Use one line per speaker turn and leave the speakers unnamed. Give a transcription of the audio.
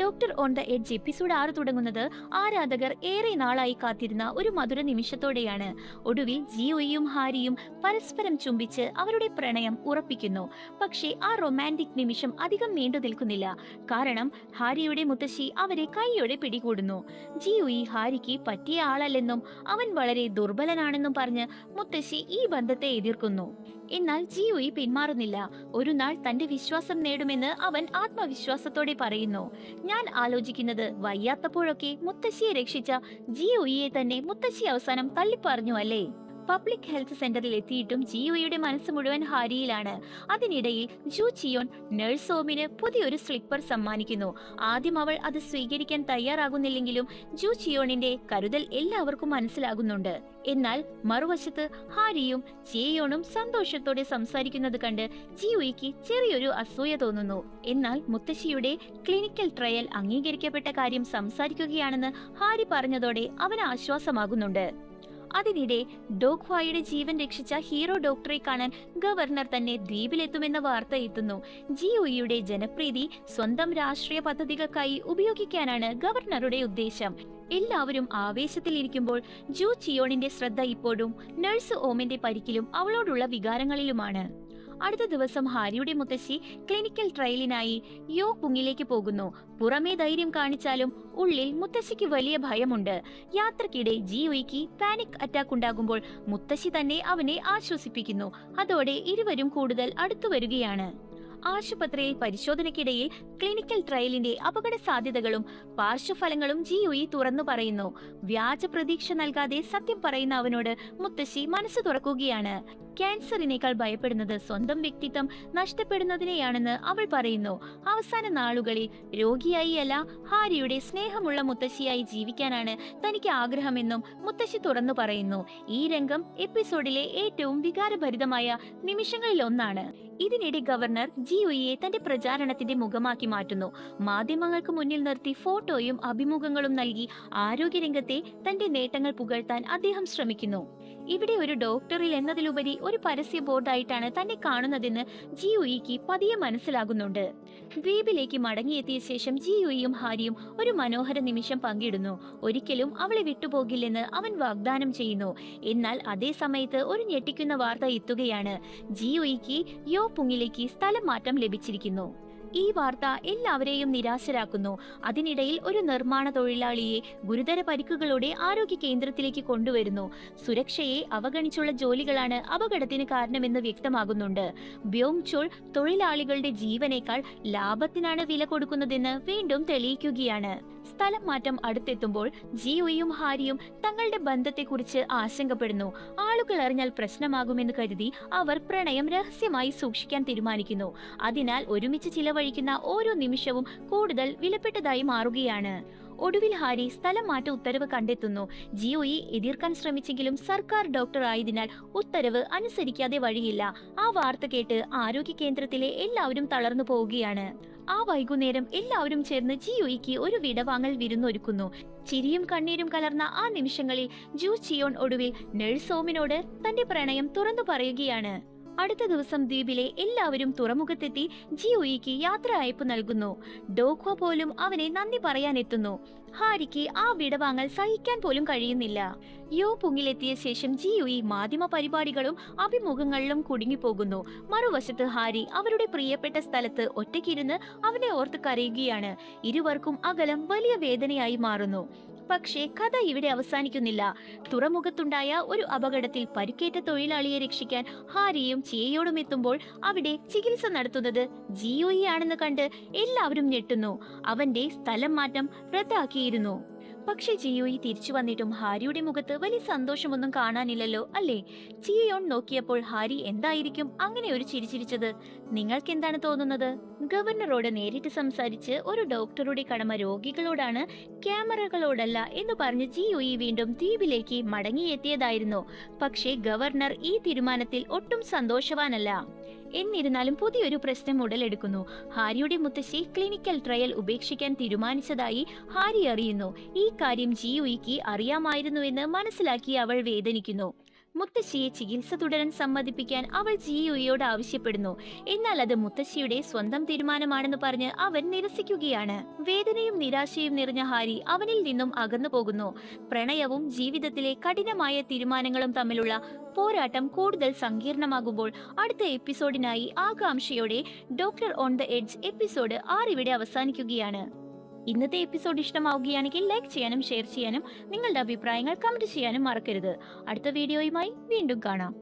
Doctor on the edge episode 6 തുടങ്ങുന്നത് ആരാധകർ ഏറെ നാളായി കാത്തിരുന്ന ഒരു മധുര നിമിഷത്തോടെയാണ്. ഒടുവിൽ ജിയോയും ഹാരിയും പരസ്പരം ചുംബിച്ച് അവരുടെ പ്രണയം ഉറപ്പിക്കുന്നു. പക്ഷേ ആ റൊമാൻറ്റിക് നിമിഷം അധികം നീണ്ടു നിൽക്കുന്നില്ല. കാരണം ഹാരിയുടെ മുത്തശ്ശി അവരെ കൈയോടെ പിടികൂടുന്നു. ജിയോയി ഹാരിക്ക് പറ്റിയ ആളല്ലെന്നും അവൻ വളരെ ദുർബലനാണെന്നും പറഞ്ഞ് മുത്തശ്ശി ഈ ബന്ധത്തെ എതിർക്കുന്നു. എന്നാൽ ജിയോയി പിന്മാറുന്നില്ല. ഒരു നാൾ തന്റെ വിശ്വാസം നേടുമെന്ന് അവൻ ആത്മവിശ്വാസത്തോടെ പറയുന്നു. ഞാൻ ആലോചിക്കുന്നത് വയ്യാത്തപ്പോഴൊക്കെ മുത്തശ്ശിയെ രക്ഷിച്ച ജിയോയിയെ തന്നെ മുത്തശ്ശി അവസാനം തള്ളിപ്പറഞ്ഞു അല്ലേ? പബ്ലിക് ഹെൽത്ത് സെന്ററിൽ എത്തിയിട്ടും ജിയോയുടെ മനസ്സ് മുഴുവൻ ഹാരിയിലാണ്. അതിനിടയിൽ ജു ചിയോൺ നഴ്സ് ഓമിന് പുതിയൊരു സ്ലിപ്പർ സമ്മാനിക്കുന്നു. ആദ്യം അവൾ അത് സ്വീകരിക്കാൻ തയ്യാറാകുന്നില്ലെങ്കിലും ജു ചിയോണിന്റെ കരുതൽ എല്ലാവർക്കും മനസ്സിലാകുന്നുണ്ട്. എന്നാൽ മറുവശത്ത് ഹാരിയും ജിയോണും സന്തോഷത്തോടെ സംസാരിക്കുന്നത് കണ്ട് ജിയോയ്ക്ക് ചെറിയൊരു അസൂയ തോന്നുന്നു. എന്നാൽ മുത്തശ്ശിയുടെ ക്ലിനിക്കൽ ട്രയൽ അംഗീകരിക്കപ്പെട്ട കാര്യം സംസാരിക്കുകയാണെന്ന് ഹാരി പറഞ്ഞതോടെ അവന് ആശ്വാസമാകുന്നുണ്ട്. അതിനിടെ ഡോഗ്വായുടെ ജീവൻ രക്ഷിച്ച ഹീറോ ഡോക്ടറെ കാണാൻ ഗവർണർ തന്നെ ദ്വീപിലെത്തുമെന്ന വാർത്ത എത്തുന്നു. ജിയോയുടെ ജനപ്രീതി സ്വന്തം രാഷ്ട്രീയ പദ്ധതികൾക്കായി ഉപയോഗിക്കാനാണ് ഗവർണറുടെ ഉദ്ദേശം. എല്ലാവരും ആവേശത്തിലിരിക്കുമ്പോൾ ജു ചിയോണിന്റെ ശ്രദ്ധ ഇപ്പോഴും നഴ്സ് ഓമിന്റെ പരിക്കിലും അവളോടുള്ള വികാരങ്ങളിലുമാണ്. അടുത്ത ദിവസം ഹാരിയുടെ മുത്തശ്ശി ക്ലിനിക്കൽ ട്രയലിനായി യോ കുങ്ങിലേക്ക് പോകുന്നു. പുറമേ ധൈര്യം കാണിച്ചാലും ഉള്ളിൽ മുത്തശ്ശിക്ക് വലിയ ഭയമുണ്ട്. യാത്രക്കിടെ ജിയോയ്ക്ക് പാനിക് അറ്റാക്ക് ഉണ്ടാകുമ്പോൾ മുത്തശ്ശി തന്നെ അവനെ ആശ്വസിപ്പിക്കുന്നു. അതോടെ ഇരുവരും കൂടുതൽ അടുത്തു വരികയാണ്. ആശുപത്രിയിൽ പരിശോധനയ്ക്കിടയിൽ ക്ലിനിക്കൽ ട്രയലിന്റെ അപകട സാധ്യതകളും പാർശ്വഫലങ്ങളും ജിയോയി തുറന്നു പറയുന്നു. വ്യാജ പ്രതീക്ഷ നൽകാതെ സത്യം പറയുന്ന അവനോട് മുത്തശ്ശി മനസ്സ് തുറക്കുകയാണ്. ക്യാൻസറിനേക്കാൾ ഭയപ്പെടുന്നത് സ്വന്തം വ്യക്തിത്വം നഷ്ടപ്പെടുന്നതിനെയാണെന്ന് അവൾ പറയുന്നു. അവസാന നാളുകളിൽ രോഗിയായി അല്ല, ഹാരിയുടെ സ്നേഹമുള്ള മുത്തശ്ശിയായി ജീവിക്കാനാണ് തനിക്ക് ആഗ്രഹമെന്നും മുത്തശ്ശി തുറന്നു പറയുന്നു. ഈ രംഗം എപ്പിസോഡിലെ ഏറ്റവും വികാരഭരിതമായ നിമിഷങ്ങളിൽ ഒന്നാണ്. ഇതിനിടെ ഗവർണർ ജിയോയെ തന്റെ പ്രചാരണത്തിന്റെ മുഖമാക്കി മാറ്റുന്നു. മാധ്യമങ്ങൾക്ക് മുന്നിൽ നിർത്തി ഫോട്ടോയും അഭിമുഖങ്ങളും നൽകി ആരോഗ്യരംഗത്തെ തന്റെ നേട്ടങ്ങൾ പുകഴ്ത്താൻ അദ്ദേഹം ശ്രമിക്കുന്നു. ഇവിടെ ഒരു ഡോക്ടറിൽ എന്നതിലുപരി ഒരു പരസ്യ ബോർഡായിട്ടാണ് തന്നെ കാണുന്നതെന്ന് ജിയോയിക്ക് പതിയെ മനസ്സിലാകുന്നുണ്ട്. ദ്വീപിലേക്ക് മടങ്ങിയെത്തിയ ശേഷം ജിയോയും ഹാരിയും ഒരു മനോഹര നിമിഷം പങ്കിടുന്നു. ഒരിക്കലും അവളെ വിട്ടുപോകില്ലെന്ന് അവൻ വാഗ്ദാനം ചെയ്യുന്നു. എന്നാൽ അതേ സമയത്ത് ഒരു ഞെട്ടിക്കുന്ന വാർത്ത എത്തുകയാണ്. ജിയോയിക്ക് യോ പുങ്ങിലേക്ക് സ്ഥലം മാറ്റം ലഭിച്ചിരിക്കുന്നു. ഈ വാർത്ത എല്ലാവരെയും നിരാശരാക്കുന്നു. അതിനിടയിൽ ഒരു നിർമ്മാണ തൊഴിലാളിയെ ഗുരുതര പരിക്കുകളോടെ ആരോഗ്യ കേന്ദ്രത്തിലേക്ക് കൊണ്ടുവരുന്നു. സുരക്ഷയെ അവഗണിച്ചുള്ള ജോലികളാണ് അപകടത്തിന് കാരണമെന്ന് വ്യക്തമാകുന്നുണ്ട്. ബ്യോങ് ചോൾ തൊഴിലാളികളുടെ ജീവനേക്കാൾ ലാഭത്തിനാണ് വില കൊടുക്കുന്നതെന്ന് വീണ്ടും തെളിയിക്കുകയാണ്. സ്ഥലം മാറ്റം അടുത്തെത്തുമ്പോൾ ജിയോയും ഹാരിയും തങ്ങളുടെ ബന്ധത്തെക്കുറിച്ച് ആശങ്കപ്പെടുന്നു. ആളുകൾ അറിഞ്ഞാൽ പ്രശ്നമാകുമെന്ന് കരുതി അവർ പ്രണയം രഹസ്യമായി സൂക്ഷിക്കാൻ തീരുമാനിക്കുന്നു. അതിനാൽ ഒരുമിച്ച് ചിലവഴിക്കുന്ന ഓരോ നിമിഷവും കൂടുതൽ വിലപ്പെട്ടതായി മാറുകയാണ്. ഒടുവിൽ ഹാരി സ്ഥലം മാറ്റ ഉത്തരവ് കണ്ടെത്തുന്നു. ജിയോയെ എതിർക്കാൻ ശ്രമിച്ചെങ്കിലും സർക്കാർ ഡോക്ടർ ആയതിനാൽ ഉത്തരവ് അനുസരിക്കാതെ വഴിയില്ല. ആ വാർത്ത കേട്ട് ആരോഗ്യ കേന്ദ്രത്തിലെ എല്ലാവരും തളർന്നു പോവുകയാണ്. ആ വൈകുന്നേരം എല്ലാവരും ചേർന്ന് ജിയോയ്ക്ക് ഒരു വിടവാങ്ങൽ വിരുന്നൊരുക്കുന്നു. ചിരിയും കണ്ണീരും കലർന്ന ആ നിമിഷങ്ങളിൽ ജു ചിയോൺ ഒടുവിൽ നഴ്സ് ഓമിനോട് തന്റെ പ്രണയം തുറന്നു പറയുകയാണ്. അടുത്ത ദിവസം ദ്വീപിലെ എല്ലാവരും തുറമുഖത്തെത്തി ജിയോയിക്ക് യാത്ര അയപ്പ് നൽകുന്നു. ഡോഗ്വ പോലും അവനെ നന്ദി പറയാനെത്തുന്നു. ഹാരിക്ക് ആ വിടവാങ്ങൽ സഹിക്കാൻ പോലും കഴിയുന്നില്ല. യോ പുങ്ങിലെത്തിയ ശേഷം ജിയോയി മാധ്യമ പരിപാടികളും അഭിമുഖങ്ങളിലും കുടുങ്ങിപ്പോകുന്നു. മറുവശത്ത് ഹാരി അവരുടെ പ്രിയപ്പെട്ട സ്ഥലത്ത് ഒറ്റയ്ക്കിരുന്ന് അവനെ ഓർത്ത് കരയുകയാണ്. ഇരുവർക്കും അകലം വലിയ വേദനയായി മാറുന്നു. പക്ഷേ കഥ ഇവിടെ അവസാനിക്കുന്നില്ല. തുറമുഖത്തുണ്ടായ ഒരു അപകടത്തിൽ പരിക്കേറ്റ തൊഴിലാളിയെ രക്ഷിക്കാൻ ഹാരിയും ചിയയോടും എത്തുമ്പോൾ അവിടെ ചികിത്സ നടത്തുന്നത് ജിയോയി ആണെന്ന് കണ്ട് എല്ലാവരും ഞെട്ടുന്നു. അവന്റെ സ്ഥലം മാറ്റം റദ്ദാക്കിയിരുന്നു. പക്ഷെ ജിയോയി തിരിച്ചു വന്നിട്ടും ഹാരിയുടെ മുഖത്ത് വലിയ സന്തോഷമൊന്നും കാണാനില്ലല്ലോ അല്ലേ? ചിയോൺ നോക്കിയപ്പോൾ ഹാരി എന്തായിരിക്കും അങ്ങനെ ഒരു ചിരിച്ചിരിച്ചത്? നിങ്ങൾക്ക് എന്താണ് തോന്നുന്നത്? ഗവർണറോട് നേരിട്ട് സംസാരിച്ച് ഒരു ഡോക്ടറുടെ കടമ രോഗികളോടാണ്, ക്യാമറകളോടല്ല എന്ന് പറഞ്ഞ് ജിയോയി വീണ്ടും ദ്വീപിലേക്ക് മടങ്ങിയെത്തിയതായിരുന്നു. പക്ഷേ ഗവർണർ ഈ തീരുമാനത്തിൽ ഒട്ടും സന്തോഷവാനല്ല. എന്നിരുന്നാലും പുതിയൊരു പ്രശ്നം ഉടലെടുക്കുന്നു. ഹാരിയുടെ മുത്തശ്ശി ക്ലിനിക്കൽ ട്രയൽ ഉപേക്ഷിക്കാൻ തീരുമാനിച്ചതായി ഹാരി അറിയുന്നു. ഈ കാര്യം ജിയോയിക്ക് അറിയാമായിരുന്നുവെന്ന് മനസ്സിലാക്കി അവൾ വേദനിക്കുന്നു. മുത്തശ്ശിയെ ചികിത്സ തുടരാൻ സമ്മതിപ്പിക്കാൻ അവൾ ജിയുയോട് ആവശ്യപ്പെടുന്നു. എന്നാൽ അത് മുത്തശ്ശിയുടെ സ്വന്തം തീരുമാനമാണെന്ന് പറഞ്ഞ് അവൻ നിരസിക്കുകയാണ്. വേദനയും നിരാശയും നിറഞ്ഞ ഹാരി അവനിൽ നിന്നും അകന്നു പോകുന്നു. പ്രണയവും ജീവിതത്തിലെ കഠിനമായ തീരുമാനങ്ങളും തമ്മിലുള്ള പോരാട്ടം കൂടുതൽ സങ്കീർണമാകുമ്പോൾ അടുത്ത എപ്പിസോഡിനായി ആകാംക്ഷയോടെ doctor on the edge episode 6 ഇവിടെ അവസാനിക്കുകയാണ്. ഇന്നത്തെ എപ്പിസോഡ് ഇഷ്ടമാവുകയാണെങ്കിൽ ലൈക്ക് ചെയ്യാനും ഷെയർ ചെയ്യാനും നിങ്ങളുടെ അഭിപ്രായങ്ങൾ കമന്റ് ചെയ്യാനും മറക്കരുത്. അടുത്ത വീഡിയോയുമായി വീണ്ടും കാണാം.